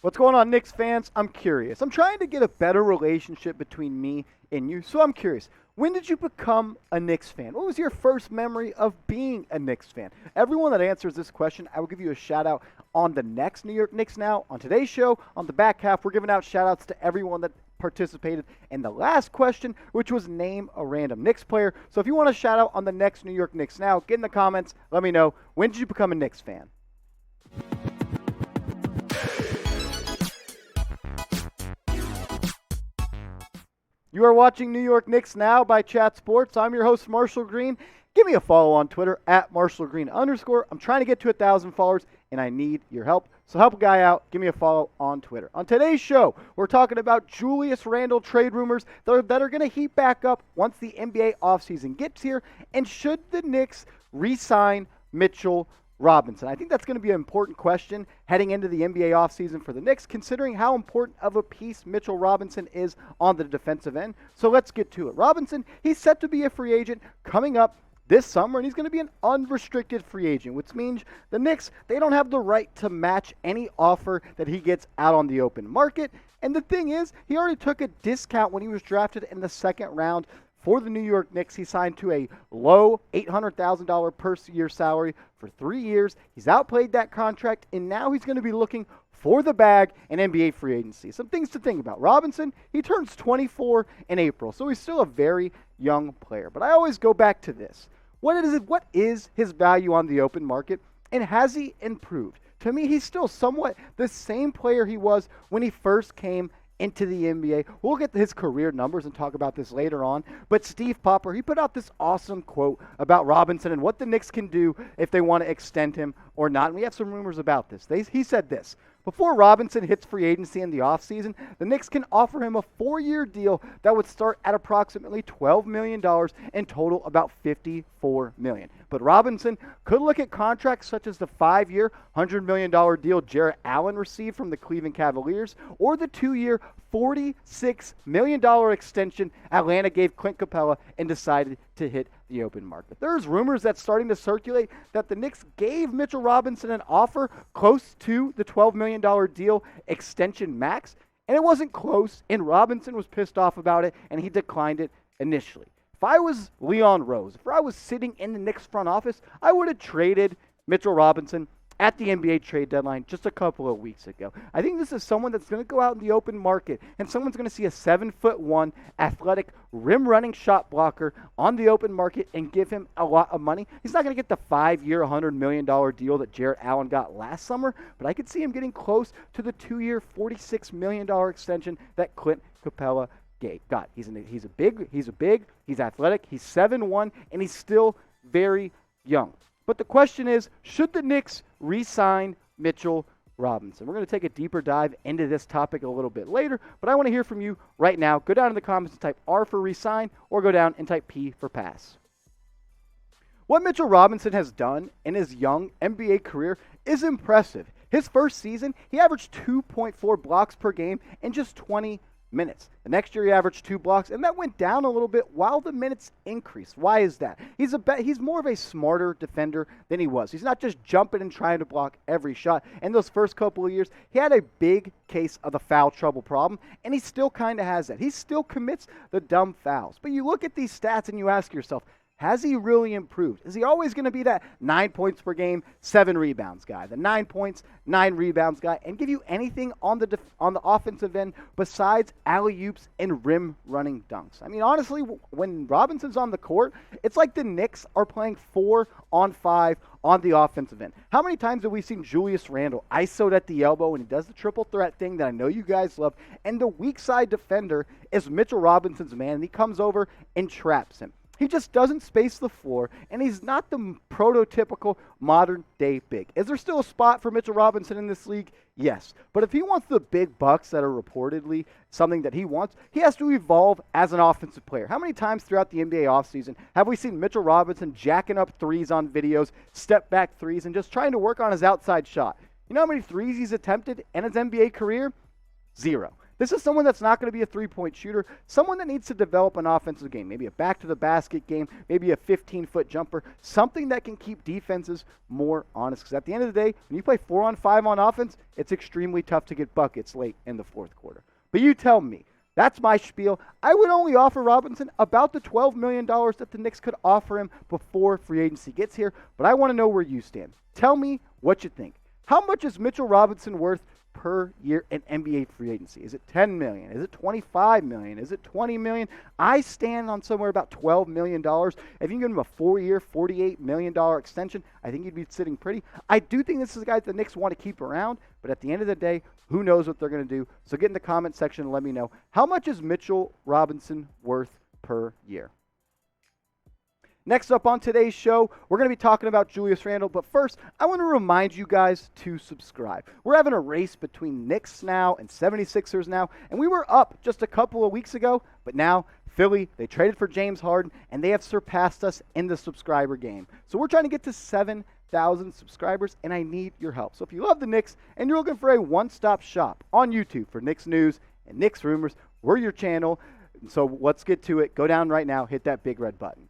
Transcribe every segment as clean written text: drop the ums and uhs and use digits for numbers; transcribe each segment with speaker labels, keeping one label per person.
Speaker 1: What's going on, Knicks fans? I'm curious. I'm trying to get a better relationship between me and you, so I'm curious. When did you become a Knicks fan? What was your first memory of being a Knicks fan? Everyone that answers this question, I will give you a shout out on the next New York Knicks Now. On today's show, on the back half, we're giving out shout outs to everyone that participated in the last question, which was name a random Knicks player. So if you want a shout out on the next New York Knicks Now, get in the comments. Let me know. When did you become a Knicks fan? You are watching New York Knicks Now by Chat Sports. I'm your host, Marshall Green. Give me a follow on Twitter at @MarshallGreen_. I'm trying to get to 1,000 followers, and I need your help. So help a guy out. Give me a follow on Twitter. On today's show, we're talking about Julius Randle trade rumors that are going to heat back up once the NBA offseason gets here. And should the Knicks re-sign Mitchell Robinson? I think that's going to be an important question heading into the NBA offseason for the Knicks, considering how important of a piece Mitchell Robinson is on the defensive end. So let's get to it. Robinson, he's set to be a free agent coming up this summer, and he's going to be an unrestricted free agent, which means the Knicks, they don't have the right to match any offer that he gets out on the open market. And the thing is, he already took a discount when he was drafted in the second round for the New York Knicks. He signed to a low $800,000 per year salary for 3 years. He's outplayed that contract, and now he's going to be looking for the bag in NBA free agency. Some things to think about. Robinson, he turns 24 in April, so he's still a very young player. But I always go back to this. What is his value on the open market, and has he improved? To me, he's still somewhat the same player he was when he first came into the NBA. We'll get to his career numbers and talk about this later on. But Steve Popper, he put out this awesome quote about Robinson and what the Knicks can do if they want to extend him or not. And we have some rumors about this. He said this: before Robinson hits free agency in the offseason, the Knicks can offer him a 4-year deal that would start at approximately $12 million and total about $54 million. But Robinson could look at contracts such as the 5-year, $100 million deal Jarrett Allen received from the Cleveland Cavaliers, or the 2-year, $46 million extension Atlanta gave Clint Capella and decided to hit the open market. There's rumors that's starting to circulate that the Knicks gave Mitchell Robinson an offer close to the $12 million deal extension max, and it wasn't close, and Robinson was pissed off about it, and he declined it initially. If I was Leon Rose, if I was sitting in the Knicks front office, I would have traded Mitchell Robinson at the NBA trade deadline just a couple of weeks ago. I think this is someone that's going to go out in the open market, and someone's going to see a 7'1" athletic rim-running shot blocker on the open market and give him a lot of money. He's not going to get the 5-year, $100 million deal that Jarrett Allen got last summer, but I could see him getting close to the 2-year, $46 million extension that Clint Capella got. He's big, he's athletic, he's 7'1", and he's still very young. But the question is, should the Knicks re-sign Mitchell Robinson? We're going to take a deeper dive into this topic a little bit later, but I want to hear from you right now. Go down in the comments and type R for re-sign, or go down and type P for pass. What Mitchell Robinson has done in his young NBA career is impressive. His first season, he averaged 2.4 blocks per game in just 20 minutes. The next year he averaged 2 blocks, and that went down a little bit while the minutes increased. Why is that? He's more of a smarter defender than he was. He's not just jumping and trying to block every shot. In those first couple of years, he had a big case of the foul trouble problem, and he still kind of has that. He still commits the dumb fouls. But you look at these stats and you ask yourself, has he really improved? Is he always going to be that 9 points per game, 7 rebounds guy, the 9 points, 9 rebounds guy, and give you anything on the offensive end besides alley-oops and rim-running dunks? I mean, honestly, when Robinson's on the court, it's like the Knicks are playing 4-on-5 on the offensive end. How many times have we seen Julius Randle ISO'd at the elbow and he does the triple threat thing that I know you guys love, and the weak side defender is Mitchell Robinson's man, and he comes over and traps him. He just doesn't space the floor, and he's not the prototypical modern-day big. Is there still a spot for Mitchell Robinson in this league? Yes. But if he wants the big bucks that are reportedly something that he wants, he has to evolve as an offensive player. How many times throughout the NBA offseason have we seen Mitchell Robinson jacking up threes on videos, step-back threes, and just trying to work on his outside shot? You know how many threes he's attempted in his NBA career? 0. This is someone that's not going to be a three-point shooter, someone that needs to develop an offensive game, maybe a back-to-the-basket game, maybe a 15-foot jumper, something that can keep defenses more honest. Because at the end of the day, when you play 4-on-5 on offense, it's extremely tough to get buckets late in the fourth quarter. But you tell me. That's my spiel. I would only offer Robinson about the $12 million that the Knicks could offer him before free agency gets here, but I want to know where you stand. Tell me what you think. How much is Mitchell Robinson worth per year in NBA free agency? Is it $10 million? Is it $25 million? Is it $20 million? I stand on somewhere about $12 million. If you give him a 4-year, $48 million extension, I think he'd be sitting pretty. I do think this is a guy that the Knicks want to keep around, but at the end of the day, who knows what they're going to do? So get in the comment section and let me know. How much is Mitchell Robinson worth per year? Next up on today's show, we're going to be talking about Julius Randle, but first, I want to remind you guys to subscribe. We're having a race between Knicks Now and 76ers Now, and we were up just a couple of weeks ago, but now Philly, they traded for James Harden, and they have surpassed us in the subscriber game. So we're trying to get to 7,000 subscribers, and I need your help. So if you love the Knicks and you're looking for a one-stop shop on YouTube for Knicks news and Knicks rumors, we're your channel. So let's get to it. Go down right now, hit that big red button.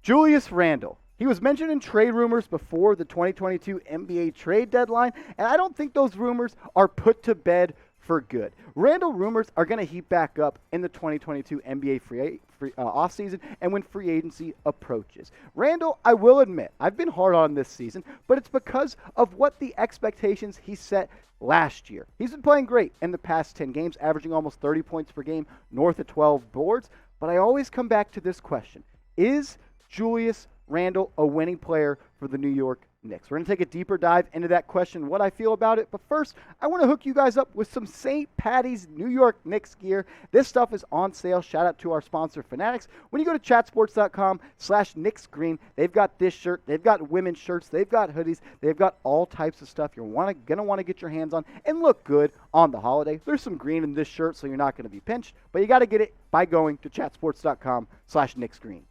Speaker 1: Julius Randle. He was mentioned in trade rumors before the 2022 NBA trade deadline, and I don't think those rumors are put to bed for good. Randle rumors are going to heat back up in the 2022 NBA free offseason and when free agency approaches. Randle, I will admit, I've been hard on this season, but it's because of what the expectations he set last year. He's been playing great in the past 10 games, averaging almost 30 points per game, north of 12 boards, but I always come back to this question. Is Julius Randle a winning player for the New York Knicks? We're going to take a deeper dive into that question, what I feel about it. But first, I want to hook you guys up with some St. Patty's New York Knicks gear. This stuff is on sale. Shout out to our sponsor, Fanatics. When you go to chatsports.com/KnicksGreen, they've got this shirt. They've got women's shirts. They've got hoodies. They've got all types of stuff you're going to want to get your hands on and look good on the holiday. There's some green in this shirt, so you're not going to be pinched. But you got to get it by going to chatsports.com/KnicksGreen.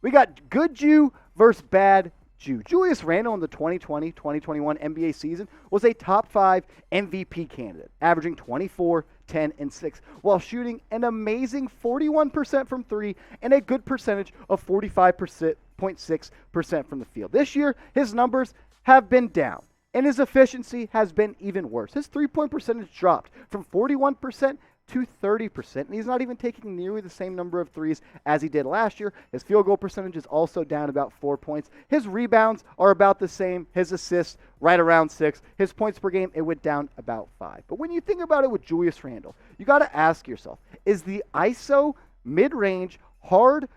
Speaker 1: We got good Jew versus bad Jew. Julius Randle in the 2020-2021 NBA season was a top 5 MVP candidate, averaging 24, 10, and 6, while shooting an amazing 41% from 3 and a good percentage of 45.6% from the field. This year, his numbers have been down, and his efficiency has been even worse. His three-point percentage dropped from 41% to 30%, and he's not even taking nearly the same number of threes as he did last year. His field goal percentage is also down about 4 points. His rebounds are about the same. His assists right around 6. His points per game, it went down about 5. But when you think about it with Julius Randle, you got to ask yourself, is the ISO, mid-range, hard,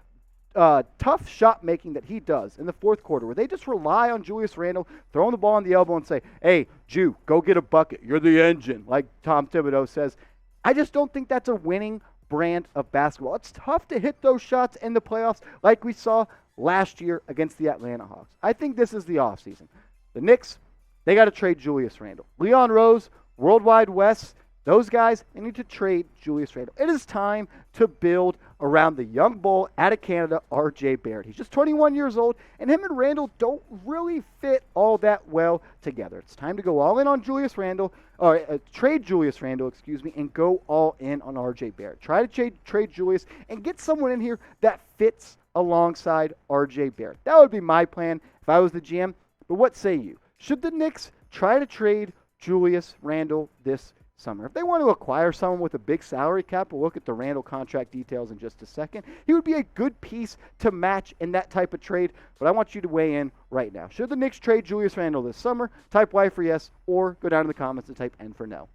Speaker 1: tough shot making that he does in the fourth quarter, where they just rely on Julius Randle throwing the ball on the elbow and say, hey, Jew, go get a bucket. You're the engine, like Tom Thibodeau says. I just don't think that's a winning brand of basketball. It's tough to hit those shots in the playoffs like we saw last year against the Atlanta Hawks. I think this is the offseason. The Knicks, they got to trade Julius Randle. Leon Rose, Worldwide West, those guys, they need to trade Julius Randle. It is time to build around the young bull out of Canada, RJ Barrett. He's just 21 years old, and him and Randle don't really fit all that well together. It's time to go all in on Julius Randle, or trade Julius Randle, and go all in on RJ Barrett. Try to trade Julius and get someone in here that fits alongside RJ Barrett. That would be my plan if I was the GM. But what say you? Should the Knicks try to trade Julius Randle this summer? If they want to acquire someone with a big salary cap, we'll look at the Randle contract details in just a second. He would be a good piece to match in that type of trade, but I want you to weigh in right now. Should the Knicks trade Julius Randle this summer? Type Y for yes, or go down to the comments and type N for no.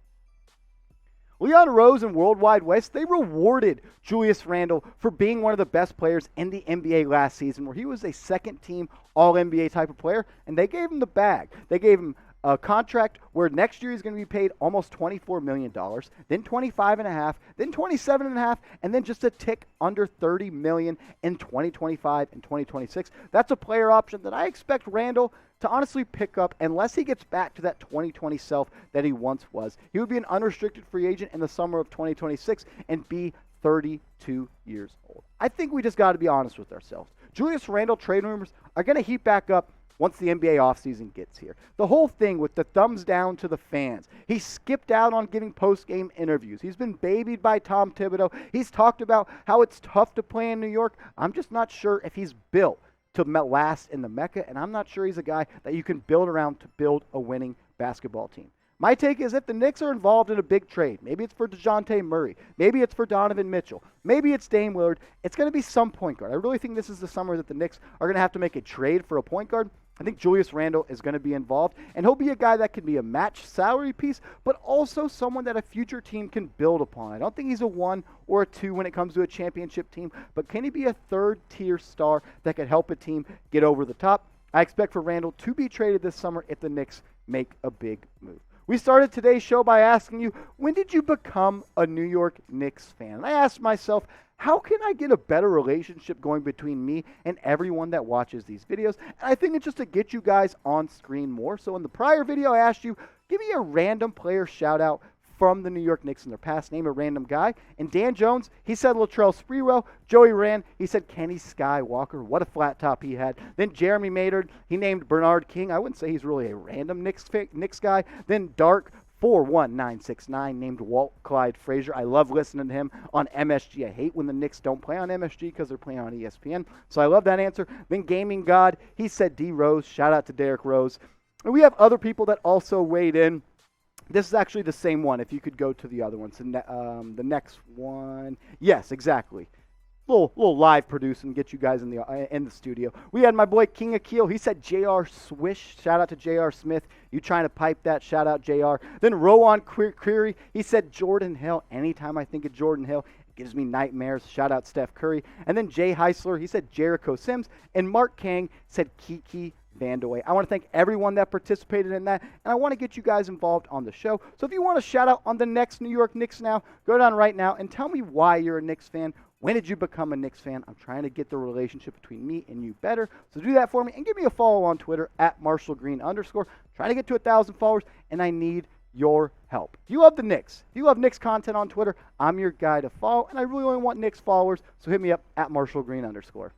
Speaker 1: Leon Rose and Worldwide West, they rewarded Julius Randle for being one of the best players in the NBA last season, where he was a second-team All-NBA type of player, and they gave him the bag. They gave him a contract where next year he's going to be paid almost $24 million, then $25.5, then $27.5, and then just a tick under $30 million in 2025 and 2026. That's a player option that I expect Randle to honestly pick up unless he gets back to that 2020 self that he once was. He would be an unrestricted free agent in the summer of 2026 and be 32 years old. I think we just got to be honest with ourselves. Julius Randle trade rumors are going to heat back up once the NBA offseason gets here. The whole thing with the thumbs down to the fans. He skipped out on giving post-game interviews. He's been babied by Tom Thibodeau. He's talked about how it's tough to play in New York. I'm just not sure if he's built to last in the Mecca, and I'm not sure he's a guy that you can build around to build a winning basketball team. My take is if the Knicks are involved in a big trade, maybe it's for DeJounte Murray, maybe it's for Donovan Mitchell, maybe it's Dame Lillard, it's going to be some point guard. I really think this is the summer that the Knicks are going to have to make a trade for a point guard. I think Julius Randle is going to be involved, and he'll be a guy that can be a match salary piece, but also someone that a future team can build upon. I don't think he's a 1 or a 2 when it comes to a championship team, but can he be a third-tier star that could help a team get over the top? I expect for Randle to be traded this summer if the Knicks make a big move. We started today's show by asking you, when did you become a New York Knicks fan? And I asked myself, how can I get a better relationship going between me and everyone that watches these videos? And I think it's just to get you guys on screen more. So in the prior video, I asked you, give me a random player shout out from the New York Knicks in their past. Name a random guy. And Dan Jones, he said Latrell Sprewell. Joey Rand, he said Kenny Skywalker. What a flat top he had. Then Jeremy Maynard, he named Bernard King. I wouldn't say he's really a random Knicks guy. Then Dark 41969 named Walt Clyde Frazier. I love listening to him on MSG. I hate when the Knicks don't play on MSG because they're playing on ESPN. So I love that answer. Then Gaming God, he said D Rose. Shout out to Derrick Rose. And we have other people that also weighed in. This is actually the same one. If you could go to the other ones, the next one. Yes, exactly. Little live producing, get you guys in the studio. We had my boy King Akil. He said J.R. Swish. Shout out to J.R. Smith. You trying to pipe that? Shout out J.R. Then Rowan Creary. He said Jordan Hill. Anytime I think of Jordan Hill, it gives me nightmares. Shout out Steph Curry. And then Jay Heisler. He said Jericho Sims. And Mark Kang said Kiki Vandaway. I want to thank everyone that participated in that, and I want to get you guys involved on the show. So if you want to shout out on the next New York Knicks Now, go down right now and tell me why you're a Knicks fan. When did you become a Knicks fan? I'm trying to get the relationship between me and you better. So do that for me and give me a follow on Twitter at @MarshallGreen_. Trying to get to 1,000 followers, and I need your help. If you love the Knicks, if you love Knicks content on Twitter, I'm your guy to follow, and I really only want Knicks followers, so hit me up at @MarshallGreen_.